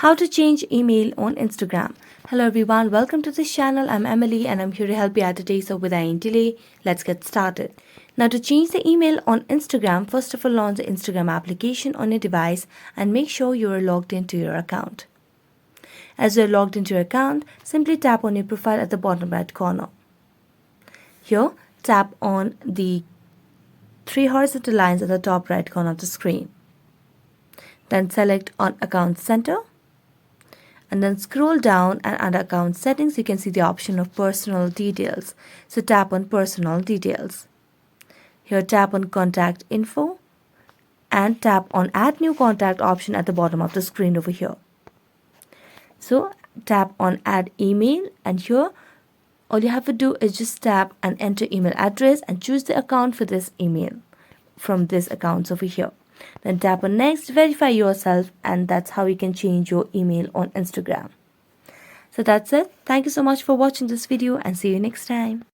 How to change email on Instagram. Hello everyone, welcome to this channel. I'm Emily and I'm here to help you out today. So without any delay, let's get started. Now to change the email on Instagram, first of all launch the Instagram application on your device and make sure you are logged into your account. As you're logged into your account, simply tap on your profile at the bottom right corner. Here, tap on the three horizontal lines at the top right corner of the screen. Then select on Account Center. And then scroll down and under account settings you can see the option of personal details. So tap on personal details. Here tap on contact info and tap on add new contact option at the bottom of the screen over here. So tap on add email and here all you have to do is just tap and enter email address and choose the account for this email from this accounts over here. Then tap on next, verify yourself, and that's how you can change your email on Instagram. So that's it. Thank you so much for watching this video and see you next time.